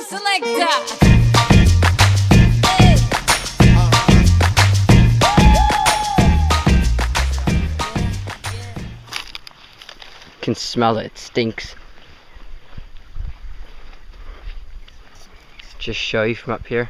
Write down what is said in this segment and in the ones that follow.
selector. Can smell it. It stinks. Just show you from up here.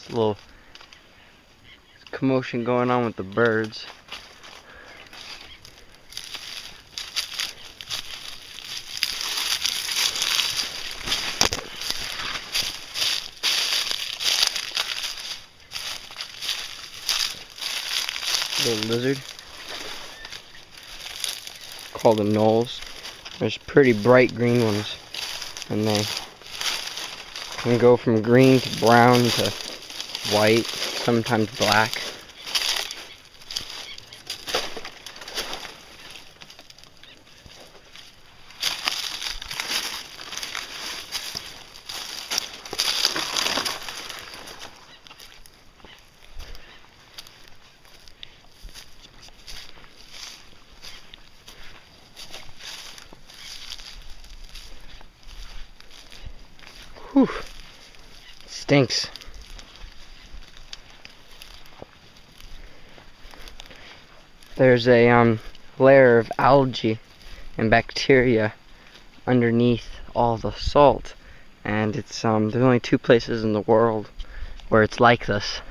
A little commotion going on with the birds. Little lizard called the knolls. There's pretty bright green ones, and they can go from green to brown to white, sometimes black. Whew, stinks. There's a layer of algae and bacteria underneath all the salt, and it's there's only 2 places in the world where it's like this.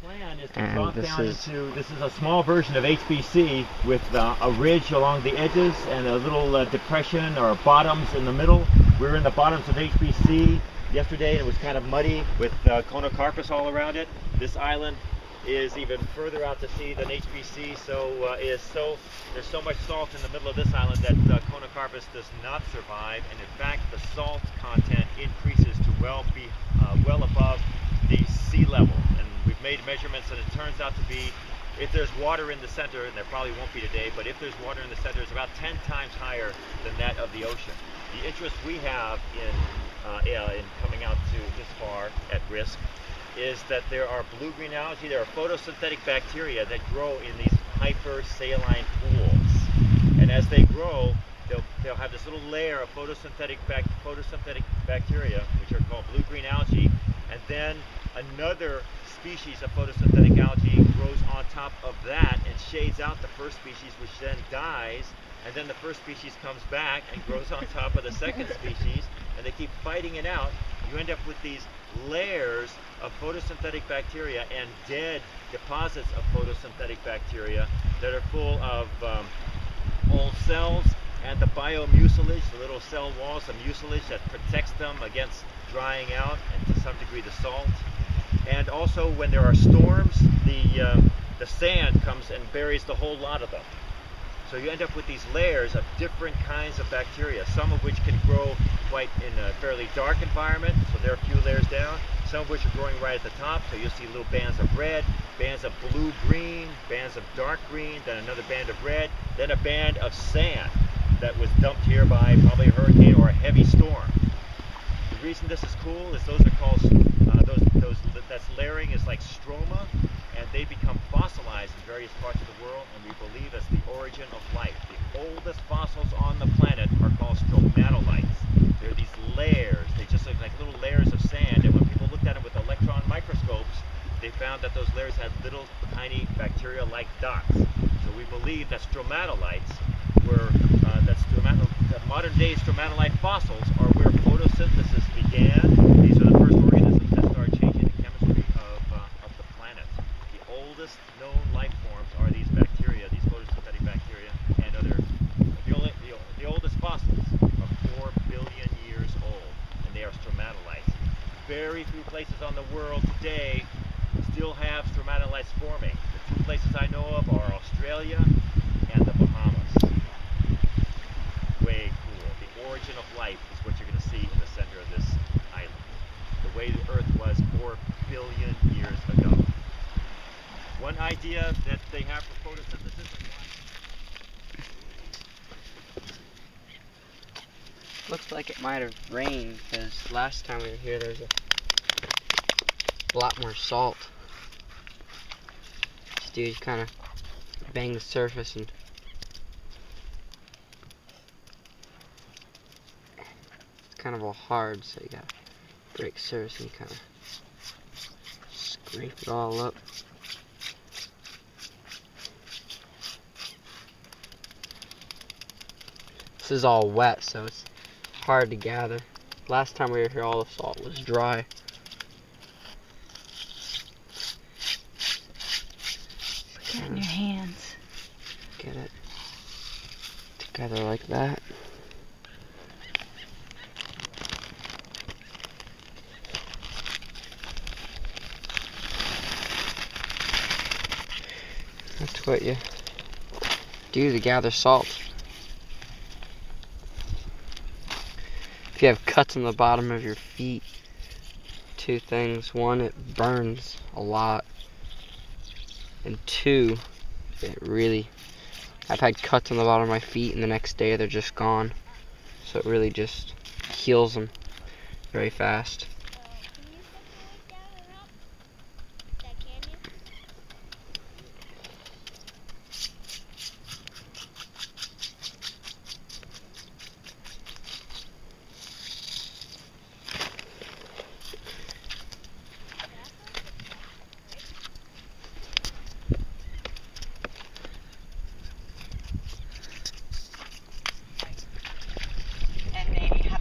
The plan is to And drop this down is- into, this is a small version of HBC with a ridge along the edges and a little depression or bottoms in the middle. We were in the bottoms of HBC yesterday and it was kind of muddy with conocarpus all around it. This island is even further out to sea than HBC, so there's so much salt in the middle of this island that conocarpus does not survive, and in fact the salt content increases to well above the sea level. And we've made measurements and it turns out to be, if there's water in the center, and there probably won't be today, but if there's water in the center, it's about 10 times higher than that of the ocean. The interest we have in coming out to this far at risk is that there are blue-green algae, there are photosynthetic bacteria that grow in these hypersaline pools. And as they grow, they'll have this little layer of photosynthetic bacteria, which are called blue-green algae, and then another species of photosynthetic algae grows on top of that and shades out the first species, which then dies, and then the first species comes back and grows on top of the second species, and they keep fighting it out. You end up with these layers of photosynthetic bacteria and dead deposits of photosynthetic bacteria that are full of old cells and the biomucilage, the little cell walls, the mucilage that protects them against drying out and to some degree the salt. And also when there are storms, the sand comes and buries the whole lot of them. So you end up with these layers of different kinds of bacteria, some of which can grow quite in a fairly dark environment, so they're a few layers down, some of which are growing right at the top, so you'll see little bands of red, bands of blue-green, bands of dark green, then another band of red, then a band of sand that was dumped here by probably a hurricane or a heavy storm. The reason this is cool is those are called, that's layering is like stroma, and they become fossilized in various parts of the world, and we believe that's the origin of life. The oldest fossils on the planet are called stromatolites. They're these layers, they just look like little layers of sand, and when people looked at them with electron microscopes, they found that those layers had little tiny bacteria-like dots. So we believe that stromatolites were, that modern-day stromatolite fossils are where photosynthesis began. These are the first organisms that started changing the chemistry of the planet. The oldest known life forms are these bacteria, these photosynthetic bacteria, and the oldest fossils are 4 billion years old, and they are stromatolites. very few places on the world today still have stromatolites forming. The two places I know of are Australia and the Bahamas. Way cool. The origin of life is what you're going to see in the center of this island. The way the Earth was 4 billion years ago. One idea that they have for photosynthesis is Looks like it might have rained because last time we were here there was a lot more salt. This dude kind of banged the surface and it's kind of all hard, so you gotta break surface and kind of scrape it all up. This is all wet, so it's hard to gather. Last time we were here, all the salt was dry. Put that in your hands. Get it together like that. That's what you do to gather salt. If you have cuts on the bottom of your feet, two things. One, it burns a lot. And two, I've had cuts on the bottom of my feet and the next day they're just gone. So it really just heals them very fast.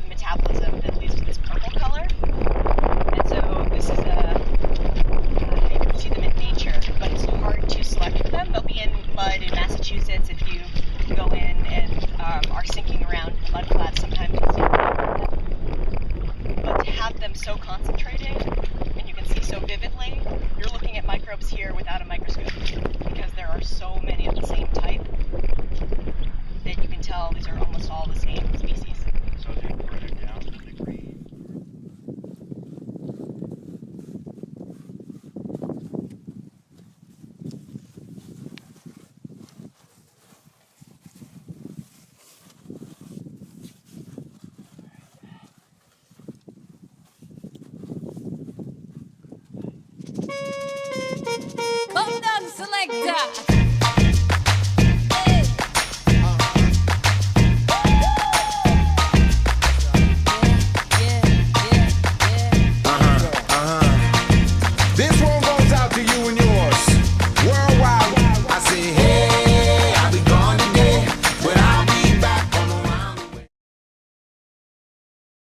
Metabolism that leads to this purple color, and so this is you can see them in nature, but it's hard to select for them. They'll be in mud in Massachusetts if you go in and are sinking around in the mud flats. Sometimes you'll see them. But to have them so concentrated and you can see so vividly, you're looking at microbes here without a microscope because there are so many of the same type that you can tell these are almost all the same species. so they're further down in the green. Come down, selector.